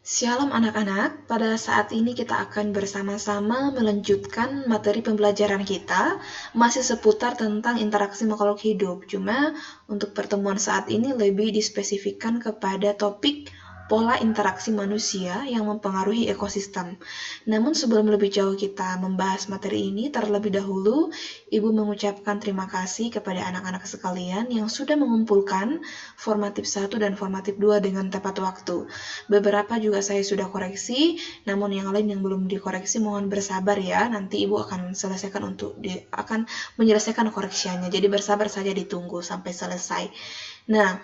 Shalom anak-anak, pada saat ini kita akan bersama-sama melanjutkan materi pembelajaran kita masih seputar tentang interaksi makhluk hidup. Cuma untuk pertemuan saat ini lebih dispesifikkan kepada topik pola interaksi manusia yang mempengaruhi ekosistem. Namun sebelum lebih jauh kita membahas materi ini, terlebih dahulu Ibu mengucapkan terima kasih kepada anak-anak sekalian yang sudah mengumpulkan formatif 1 dan formatif 2 dengan tepat waktu. Beberapa juga saya sudah koreksi, namun yang lain yang belum dikoreksi mohon bersabar ya. Nanti Ibu akan akan menyelesaikan koreksiannya. Jadi bersabar saja, ditunggu sampai selesai. Nah,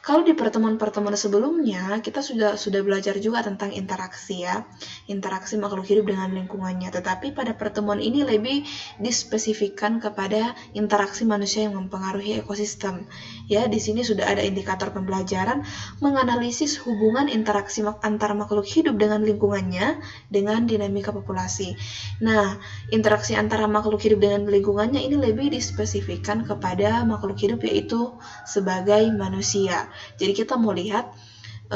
kalau di pertemuan-pertemuan sebelumnya kita sudah belajar juga tentang interaksi ya, interaksi makhluk hidup dengan lingkungannya. Tetapi pada pertemuan ini lebih dispesifikkan kepada interaksi manusia yang mempengaruhi ekosistem. Ya, di sini sudah ada indikator pembelajaran menganalisis hubungan interaksi antar makhluk hidup dengan lingkungannya dengan dinamika populasi. Nah, interaksi antara makhluk hidup dengan lingkungannya ini lebih dispesifikkan kepada makhluk hidup yaitu sebagai manusia. Jadi kita mau lihat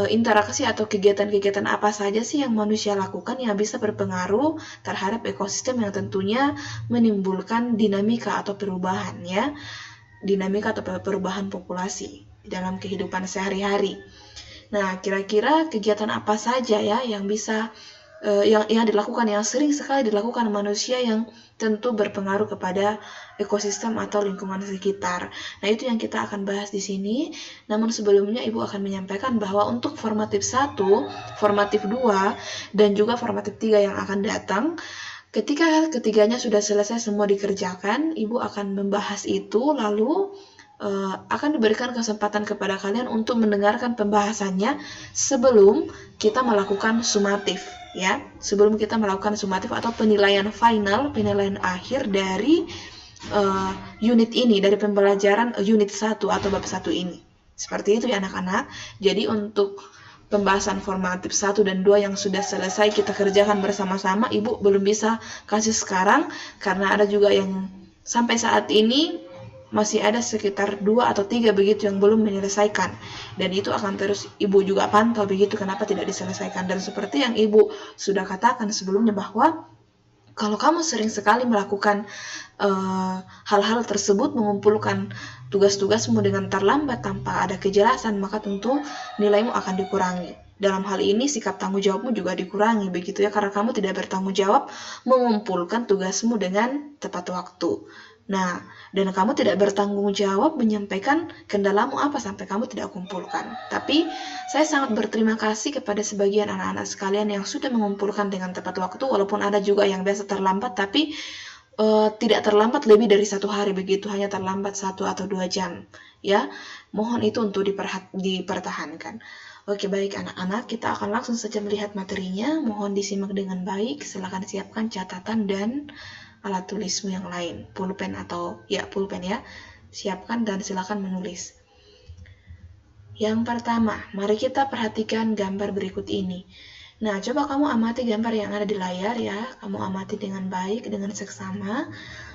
interaksi atau kegiatan-kegiatan apa saja sih yang manusia lakukan yang bisa berpengaruh terhadap ekosistem yang tentunya menimbulkan dinamika atau perubahan ya. Dinamika atau perubahan populasi dalam kehidupan sehari-hari. Nah, kira-kira kegiatan apa saja ya yang bisa yang dilakukan, yang sering sekali dilakukan manusia yang tentu berpengaruh kepada ekosistem atau lingkungan sekitar. Nah, itu yang kita akan bahas di sini. Namun sebelumnya Ibu akan menyampaikan bahwa untuk formatif 1, formatif 2, dan juga formatif 3 yang akan datang, ketika ketiganya sudah selesai semua dikerjakan, Ibu akan membahas itu lalu akan diberikan kesempatan kepada kalian untuk mendengarkan pembahasannya sebelum kita melakukan sumatif ya, sebelum kita melakukan sumatif atau penilaian final, penilaian akhir dari unit ini, dari pembelajaran unit 1 atau bab 1 ini. Seperti itu ya anak-anak. Jadi untuk pembahasan formatif 1 dan 2 yang sudah selesai kita kerjakan bersama-sama, Ibu belum bisa kasih sekarang karena ada juga yang sampai saat ini masih ada sekitar 2 atau 3 begitu yang belum menyelesaikan, dan itu akan terus Ibu juga pantau begitu kenapa tidak diselesaikan. Dan seperti yang Ibu sudah katakan sebelumnya bahwa kalau kamu sering sekali melakukan hal-hal tersebut, mengumpulkan tugas-tugasmu dengan terlambat tanpa ada kejelasan, maka tentu nilaimu akan dikurangi. Dalam hal ini sikap tanggung jawabmu juga dikurangi begitu ya, karena kamu tidak bertanggung jawab mengumpulkan tugasmu dengan tepat waktu. Nah, dan kamu tidak bertanggung jawab menyampaikan kendalamu apa sampai kamu tidak kumpulkan. Tapi saya sangat berterima kasih kepada sebagian anak-anak sekalian yang sudah mengumpulkan dengan tepat waktu, walaupun ada juga yang biasa terlambat, tapi tidak terlambat lebih dari 1 hari begitu, hanya terlambat 1 atau 2 jam. Ya, mohon itu untuk dipertahankan. Oke, baik anak-anak, kita akan langsung saja melihat materinya. Mohon disimak dengan baik. Silakan siapkan catatan dan alat tulismu yang lain, pulpen ya. Siapkan dan silakan menulis. Yang pertama, mari kita perhatikan gambar berikut ini. Nah, coba kamu amati gambar yang ada di layar ya. Kamu amati dengan baik, dengan seksama.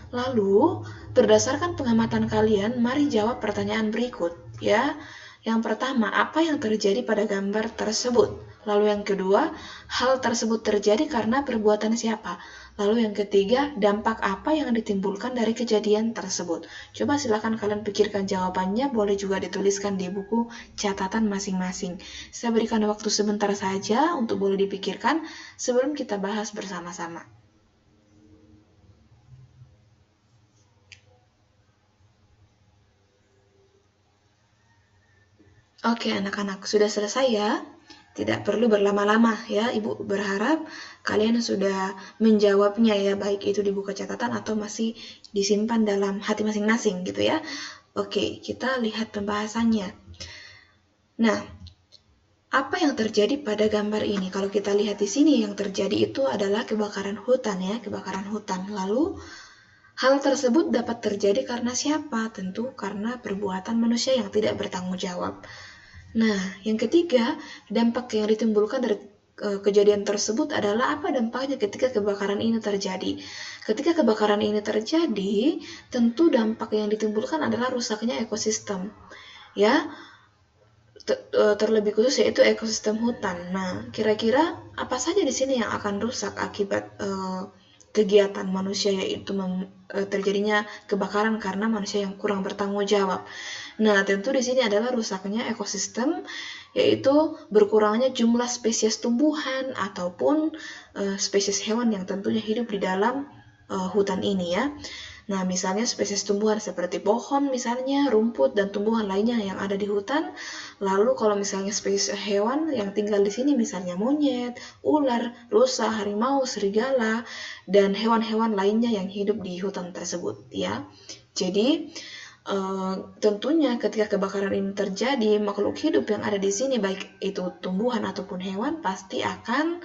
Lalu, berdasarkan pengamatan kalian, mari jawab pertanyaan berikut ya. Yang pertama, apa yang terjadi pada gambar tersebut? Lalu yang kedua, hal tersebut terjadi karena perbuatan siapa? Lalu yang ketiga, dampak apa yang ditimbulkan dari kejadian tersebut? Coba silakan kalian pikirkan jawabannya, boleh juga dituliskan di buku catatan masing-masing. Saya berikan waktu sebentar saja untuk boleh dipikirkan sebelum kita bahas bersama-sama. Oke anak-anak, sudah selesai ya? Tidak perlu berlama-lama ya, Ibu berharap kalian sudah menjawabnya ya, baik itu di buku catatan atau masih disimpan dalam hati masing-masing gitu ya. Oke, kita lihat pembahasannya. Nah, apa yang terjadi pada gambar ini? Kalau kita lihat di sini yang terjadi itu adalah kebakaran hutan ya, kebakaran hutan. Lalu hal tersebut dapat terjadi karena siapa? Tentu karena perbuatan manusia yang tidak bertanggung jawab. Nah, yang ketiga, dampak yang ditimbulkan dari kejadian tersebut adalah apa dampaknya ketika kebakaran ini terjadi. Ketika kebakaran ini terjadi, tentu dampak yang ditimbulkan adalah rusaknya ekosistem. Ya, terlebih khusus yaitu ekosistem hutan. Nah, kira-kira apa saja di sini yang akan rusak akibat kegiatan manusia, yaitu terjadinya kebakaran karena manusia yang kurang bertanggung jawab. Nah, tentu di sini adalah rusaknya ekosistem, yaitu berkurangnya jumlah spesies tumbuhan ataupun spesies hewan yang tentunya hidup di dalam hutan ini ya. Nah, misalnya spesies tumbuhan seperti pohon misalnya, rumput, dan tumbuhan lainnya yang ada di hutan. Lalu kalau misalnya spesies hewan yang tinggal di sini misalnya monyet, ular, rusa, harimau, serigala, dan hewan-hewan lainnya yang hidup di hutan tersebut ya. Jadi tentunya ketika kebakaran ini terjadi, makhluk hidup yang ada di sini baik itu tumbuhan ataupun hewan pasti akan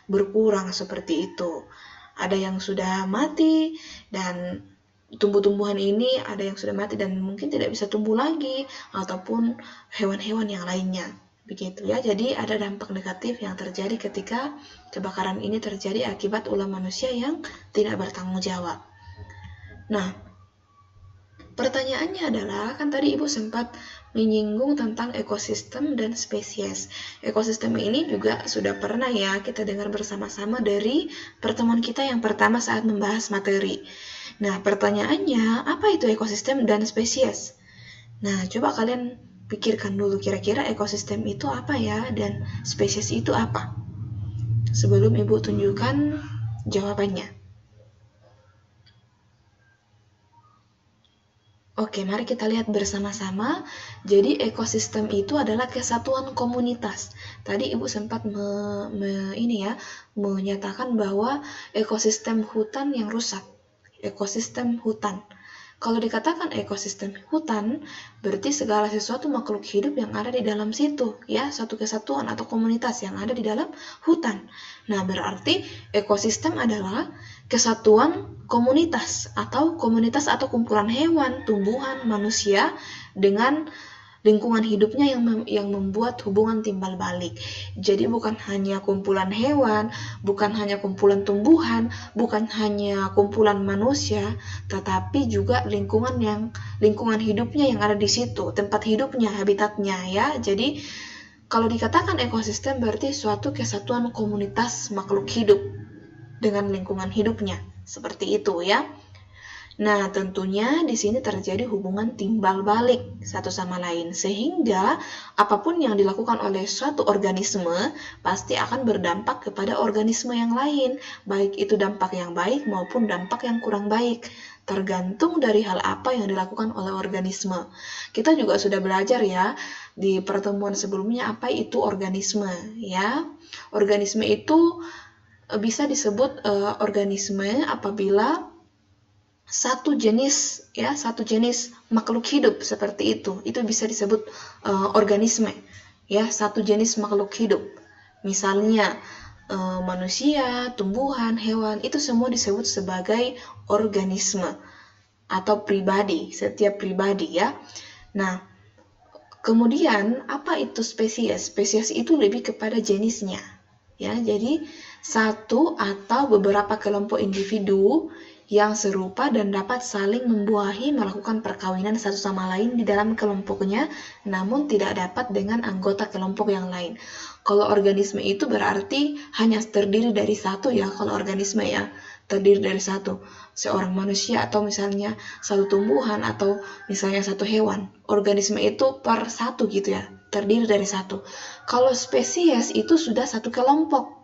berkurang seperti itu. Ada yang sudah mati dan tumbuh-tumbuhan ini ada yang sudah mati dan mungkin tidak bisa tumbuh lagi, ataupun hewan-hewan yang lainnya. Begitu ya, jadi ada dampak negatif yang terjadi ketika kebakaran ini terjadi akibat ulah manusia yang tidak bertanggung jawab. Nah, pertanyaannya adalah, kan tadi Ibu sempat menyinggung tentang ekosistem dan spesies. Ekosistem ini juga sudah pernah ya kita dengar bersama-sama dari pertemuan kita yang pertama saat membahas materi. Nah, pertanyaannya, apa itu ekosistem dan spesies? Nah, coba kalian pikirkan dulu kira-kira ekosistem itu apa ya dan spesies itu apa? Sebelum Ibu tunjukkan jawabannya. Oke, mari kita lihat bersama-sama. Jadi ekosistem itu adalah kesatuan komunitas. Tadi Ibu sempat menyatakan bahwa ekosistem hutan yang rusak. Ekosistem hutan. Kalau dikatakan ekosistem hutan, berarti segala sesuatu makhluk hidup yang ada di dalam situ, ya, satu kesatuan atau komunitas yang ada di dalam hutan. Nah, berarti ekosistem adalah kesatuan komunitas atau kumpulan hewan, tumbuhan, manusia dengan lingkungan hidupnya yang membuat hubungan timbal balik. Jadi bukan hanya kumpulan hewan, bukan hanya kumpulan tumbuhan, bukan hanya kumpulan manusia, tetapi juga lingkungan hidupnya yang ada di situ, tempat hidupnya, habitatnya ya. Jadi kalau dikatakan ekosistem berarti suatu kesatuan komunitas makhluk hidup dengan lingkungan hidupnya. Seperti itu ya. Nah, tentunya di sini terjadi hubungan timbal balik satu sama lain, sehingga apapun yang dilakukan oleh suatu organisme pasti akan berdampak kepada organisme yang lain, baik itu dampak yang baik maupun dampak yang kurang baik, tergantung dari hal apa yang dilakukan oleh organisme. Kita juga sudah belajar ya di pertemuan sebelumnya apa itu organisme ya. Organisme itu bisa disebut organisme apabila satu jenis makhluk hidup seperti itu bisa disebut organisme ya, satu jenis makhluk hidup. Misalnya manusia, tumbuhan, hewan, itu semua disebut sebagai organisme atau pribadi, setiap pribadi ya. Nah, kemudian apa itu spesies? Spesies itu lebih kepada jenisnya ya. Jadi satu atau beberapa kelompok individu yang serupa dan dapat saling membuahi melakukan perkawinan satu sama lain di dalam kelompoknya, namun tidak dapat dengan anggota kelompok yang lain. Kalau organisme itu berarti hanya terdiri dari satu ya, kalau organisme ya terdiri dari satu, seorang manusia atau misalnya satu tumbuhan atau misalnya satu hewan. Organisme itu per satu gitu ya, terdiri dari satu. Kalau spesies itu sudah satu kelompok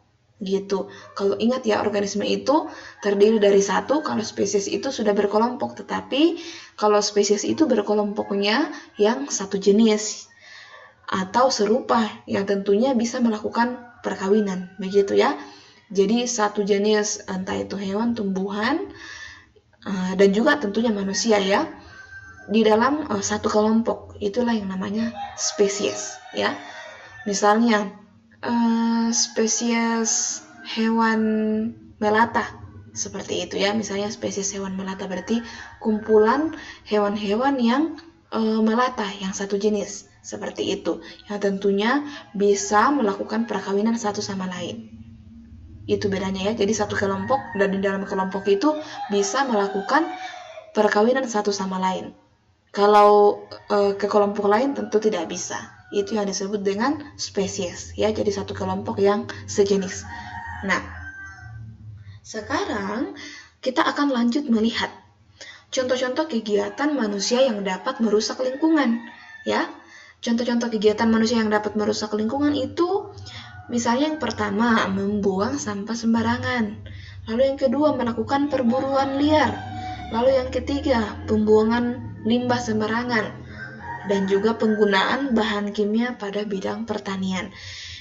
gitu. Kalau ingat ya, organisme itu terdiri dari satu, kalau spesies itu sudah berkelompok. Tetapi kalau spesies itu berkelompoknya yang satu jenis atau serupa, yang tentunya bisa melakukan perkawinan, begitu ya. Jadi satu jenis, entah itu hewan, tumbuhan, dan juga tentunya manusia ya, di dalam satu kelompok, itulah yang namanya spesies ya. Misalnya spesies hewan melata seperti itu ya, misalnya spesies hewan melata berarti kumpulan hewan-hewan yang melata yang satu jenis seperti itu, yang tentunya bisa melakukan perkawinan satu sama lain. Itu bedanya ya, jadi satu kelompok dan di dalam kelompok itu bisa melakukan perkawinan satu sama lain. Kalau ke kelompok lain tentu tidak bisa Itu yang disebut dengan spesies, ya, jadi satu kelompok yang sejenis. Nah, sekarang kita akan lanjut melihat contoh-contoh kegiatan manusia yang dapat merusak lingkungan, ya. Contoh-contoh kegiatan manusia yang dapat merusak lingkungan itu misalnya yang pertama, membuang sampah sembarangan. Lalu yang kedua, melakukan perburuan liar. Lalu yang ketiga, pembuangan limbah sembarangan. Dan juga penggunaan bahan kimia pada bidang pertanian.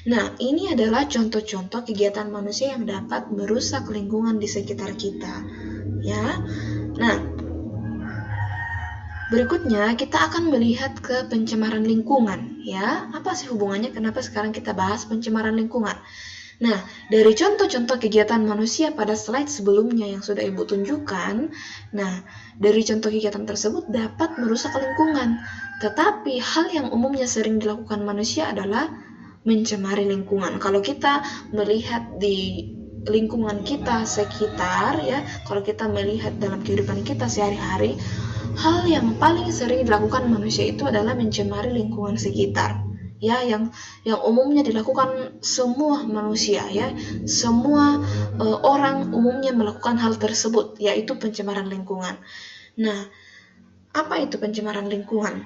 Nah, ini adalah contoh-contoh kegiatan manusia yang dapat merusak lingkungan di sekitar kita. Ya. Nah, berikutnya kita akan melihat ke pencemaran lingkungan, ya. Apa sih hubungannya? Kenapa sekarang kita bahas pencemaran lingkungan? Nah, dari contoh-contoh kegiatan manusia pada slide sebelumnya yang sudah Ibu tunjukkan, nah, dari contoh kegiatan tersebut dapat merusak lingkungan. Tetapi hal yang umumnya sering dilakukan manusia adalah mencemari lingkungan. Kalau kita melihat di lingkungan kita sekitar, ya, kalau kita melihat dalam kehidupan kita sehari-hari, hal yang paling sering dilakukan manusia itu adalah mencemari lingkungan sekitar, ya, yang umumnya dilakukan semua manusia, ya, semua orang umumnya melakukan hal tersebut, yaitu pencemaran lingkungan. Nah, apa itu pencemaran lingkungan?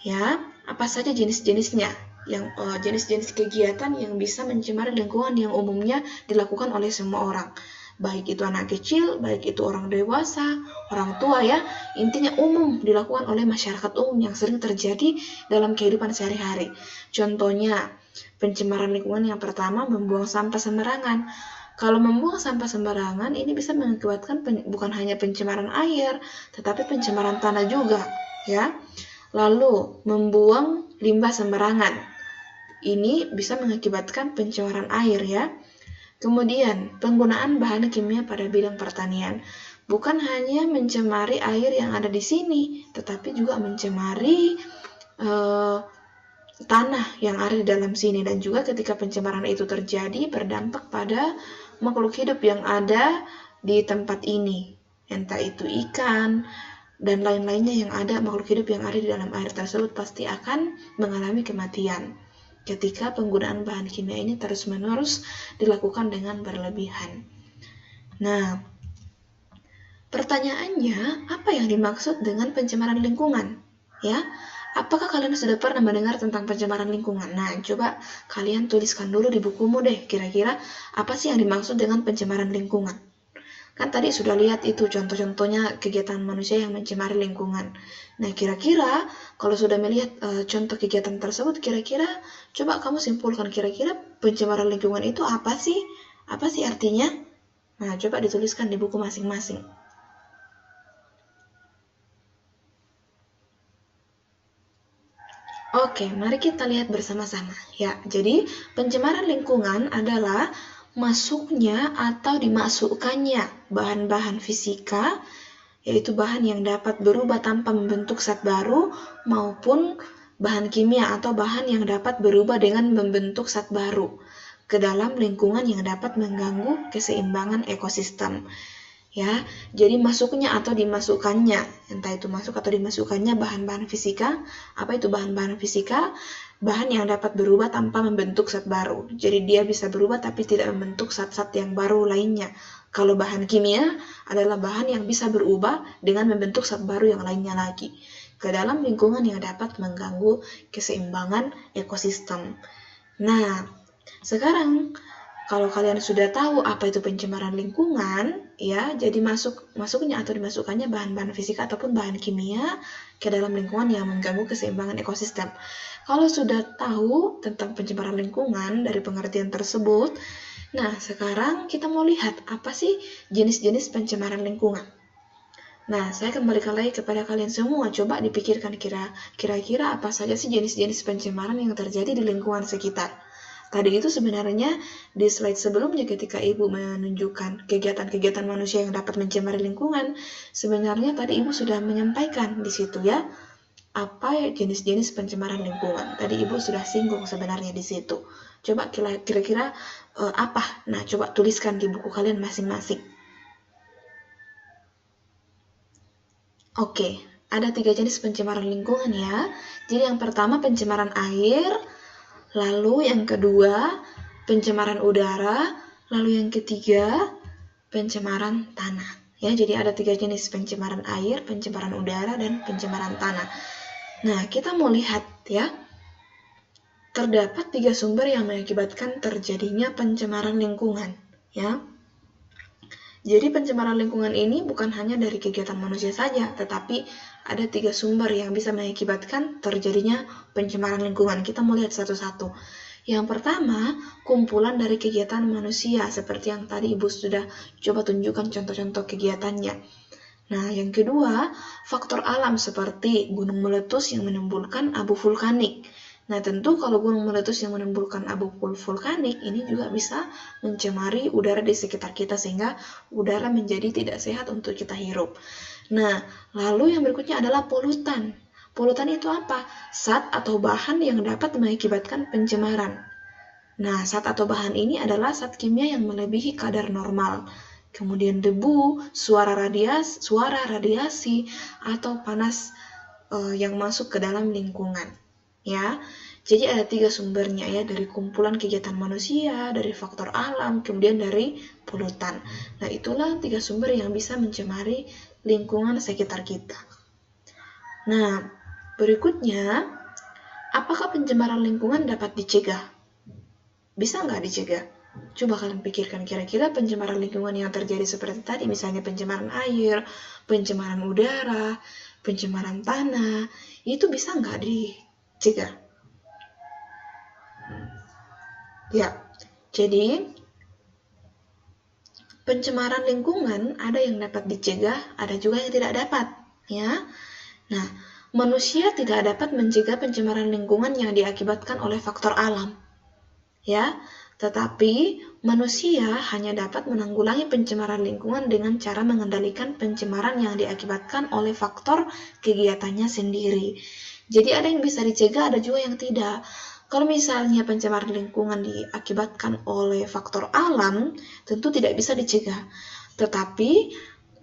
Ya, apa saja jenis-jenisnya? Yang jenis-jenis kegiatan yang bisa mencemari lingkungan yang umumnya dilakukan oleh semua orang, baik itu anak kecil, baik itu orang dewasa, orang tua, ya, intinya umum dilakukan oleh masyarakat umum yang sering terjadi dalam kehidupan sehari-hari. Contohnya, pencemaran lingkungan yang pertama, membuang sampah sembarangan. Kalau membuang sampah sembarangan ini bisa mengakibatkan bukan hanya pencemaran air, tetapi pencemaran tanah juga, ya. Lalu, membuang limbah sembarangan. Ini bisa mengakibatkan pencemaran air, ya. Kemudian, penggunaan bahan kimia pada bidang pertanian bukan hanya mencemari air yang ada di sini, tetapi juga mencemari tanah yang ada di dalam sini, dan juga ketika pencemaran itu terjadi berdampak pada makhluk hidup yang ada di tempat ini, entah itu ikan dan lain-lainnya yang ada, makhluk hidup yang ada di dalam air tersebut pasti akan mengalami kematian ketika penggunaan bahan kimia ini terus-menerus dilakukan dengan berlebihan. Nah, pertanyaannya, apa yang dimaksud dengan pencemaran lingkungan? Ya, apakah kalian sudah pernah mendengar tentang pencemaran lingkungan? Nah, coba kalian tuliskan dulu di bukumu deh, kira-kira apa sih yang dimaksud dengan pencemaran lingkungan? Kan tadi sudah lihat itu contoh-contohnya kegiatan manusia yang mencemari lingkungan. Nah, kira-kira kalau sudah melihat contoh kegiatan tersebut, kira-kira coba kamu simpulkan kira-kira pencemaran lingkungan itu apa sih? Apa sih artinya? Nah, coba dituliskan di buku masing-masing. Oke, mari kita lihat bersama-sama. Ya, jadi pencemaran lingkungan adalah masuknya atau dimasukkannya bahan-bahan fisika, yaitu bahan yang dapat berubah tanpa membentuk zat baru, maupun bahan kimia atau bahan yang dapat berubah dengan membentuk zat baru ke dalam lingkungan yang dapat mengganggu keseimbangan ekosistem. Ya, jadi masuknya atau dimasukkannya, entah itu masuk atau dimasukkannya bahan-bahan fisika. Apa itu bahan-bahan fisika? Bahan yang dapat berubah tanpa membentuk zat baru. Jadi dia bisa berubah tapi tidak membentuk zat-zat yang baru lainnya. Kalau bahan kimia adalah bahan yang bisa berubah dengan membentuk zat baru yang lainnya lagi ke dalam lingkungan yang dapat mengganggu keseimbangan ekosistem. Nah, sekarang kalau kalian sudah tahu apa itu pencemaran lingkungan, ya, jadi masuknya atau dimasukkannya bahan-bahan fisika ataupun bahan kimia ke dalam lingkungan yang mengganggu keseimbangan ekosistem. Kalau sudah tahu tentang pencemaran lingkungan dari pengertian tersebut, nah, sekarang kita mau lihat apa sih jenis-jenis pencemaran lingkungan. Nah, saya kembalikan lagi kepada kalian semua, coba dipikirkan kira-kira apa saja sih jenis-jenis pencemaran yang terjadi di lingkungan sekitar. Tadi itu sebenarnya di slide sebelumnya ketika Ibu menunjukkan kegiatan-kegiatan manusia yang dapat mencemari lingkungan, sebenarnya tadi Ibu sudah menyampaikan di situ, ya, apa jenis-jenis pencemaran lingkungan. Tadi Ibu sudah singgung sebenarnya di situ. Coba kira-kira apa? Nah, coba tuliskan di buku kalian masing-masing. Oke, ada 3 jenis pencemaran lingkungan ya. Jadi yang pertama pencemaran air, lalu yang kedua pencemaran udara, lalu yang ketiga pencemaran tanah. Ya, jadi ada 3 jenis pencemaran air, pencemaran udara, dan pencemaran tanah. Nah, kita mau lihat ya, terdapat 3 sumber yang mengakibatkan terjadinya pencemaran lingkungan. Ya, jadi pencemaran lingkungan ini bukan hanya dari kegiatan manusia saja, tetapi ada 3 sumber yang bisa mengakibatkan terjadinya pencemaran lingkungan. Kita mau lihat satu-satu. Yang pertama, kumpulan dari kegiatan manusia, seperti yang tadi Ibu sudah coba tunjukkan contoh-contoh kegiatannya. Nah, yang kedua, faktor alam seperti gunung meletus yang menimbulkan abu vulkanik. Nah, tentu kalau gunung meletus yang menimbulkan abu vulkanik ini juga bisa mencemari udara di sekitar kita sehingga udara menjadi tidak sehat untuk kita hirup. Nah, lalu yang berikutnya adalah polutan. Polutan itu apa? Zat atau bahan yang dapat mengakibatkan pencemaran. Nah, zat atau bahan ini adalah zat kimia yang melebihi kadar normal. Kemudian debu, suara radiasi, atau panas yang masuk ke dalam lingkungan. Ya, jadi ada 3 sumbernya ya, dari kumpulan kegiatan manusia, dari faktor alam, kemudian dari polutan. Nah, itulah 3 sumber yang bisa mencemari lingkungan sekitar kita. Nah, berikutnya, apakah pencemaran lingkungan dapat dicegah? Bisa nggak dicegah? Coba kalian pikirkan, kira-kira pencemaran lingkungan yang terjadi seperti tadi, misalnya pencemaran air, pencemaran udara, pencemaran tanah, itu bisa nggak dicegah? Ya, jadi pencemaran lingkungan ada yang dapat dicegah, ada juga yang tidak dapat. Ya, nah, manusia tidak dapat mencegah pencemaran lingkungan yang diakibatkan oleh faktor alam. Ya, tetapi manusia hanya dapat menanggulangi pencemaran lingkungan dengan cara mengendalikan pencemaran yang diakibatkan oleh faktor kegiatannya sendiri. Jadi ada yang bisa dicegah, ada juga yang tidak. Kalau misalnya pencemaran lingkungan diakibatkan oleh faktor alam, tentu tidak bisa dicegah. Tetapi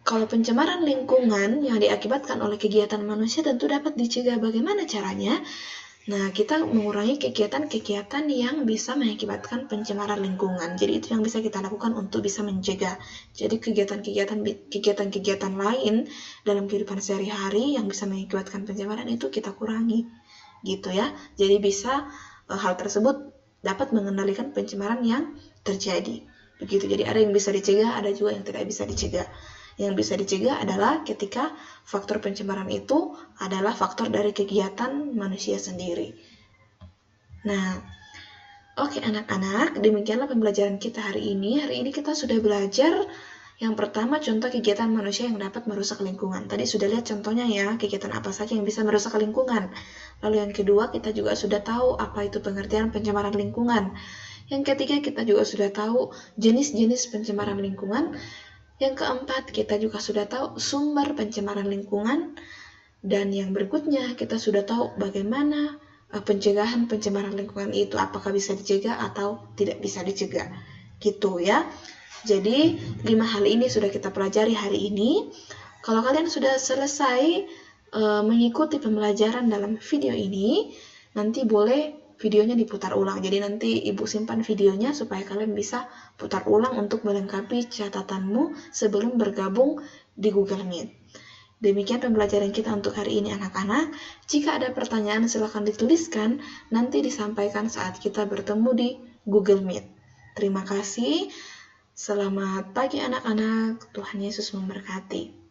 kalau pencemaran lingkungan yang diakibatkan oleh kegiatan manusia tentu dapat dicegah. Bagaimana caranya? Nah, kita mengurangi kegiatan-kegiatan yang bisa mengakibatkan pencemaran lingkungan. Jadi itu yang bisa kita lakukan untuk bisa mencegah. Jadi kegiatan-kegiatan lain dalam kehidupan sehari-hari yang bisa mengakibatkan pencemaran itu kita kurangi. Gitu ya. Jadi bisa hal tersebut dapat mengendalikan pencemaran yang terjadi. Begitu. Jadi ada yang bisa dicegah, ada juga yang tidak bisa dicegah. Yang bisa dicegah adalah ketika faktor pencemaran itu adalah faktor dari kegiatan manusia sendiri. Nah, oke anak-anak, demikianlah pembelajaran kita hari ini. Hari ini kita sudah belajar yang pertama contoh kegiatan manusia yang dapat merusak lingkungan. Tadi sudah lihat contohnya ya, kegiatan apa saja yang bisa merusak lingkungan. Lalu yang kedua, kita juga sudah tahu apa itu pengertian pencemaran lingkungan. Yang ketiga, kita juga sudah tahu jenis-jenis pencemaran lingkungan. Yang keempat, kita juga sudah tahu sumber pencemaran lingkungan. Dan yang berikutnya, kita sudah tahu bagaimana pencegahan pencemaran lingkungan itu, apakah bisa dicegah atau tidak bisa dicegah. Gitu ya. Jadi, 5 hal ini sudah kita pelajari hari ini. Kalau kalian sudah selesai mengikuti pembelajaran dalam video ini, nanti boleh videonya diputar ulang. Jadi nanti Ibu simpan videonya supaya kalian bisa putar ulang untuk melengkapi catatanmu sebelum bergabung di Google Meet. Demikian pembelajaran kita untuk hari ini anak-anak. Jika ada pertanyaan silahkan dituliskan, nanti disampaikan saat kita bertemu di Google Meet. Terima kasih. Selamat pagi anak-anak. Tuhan Yesus memberkati.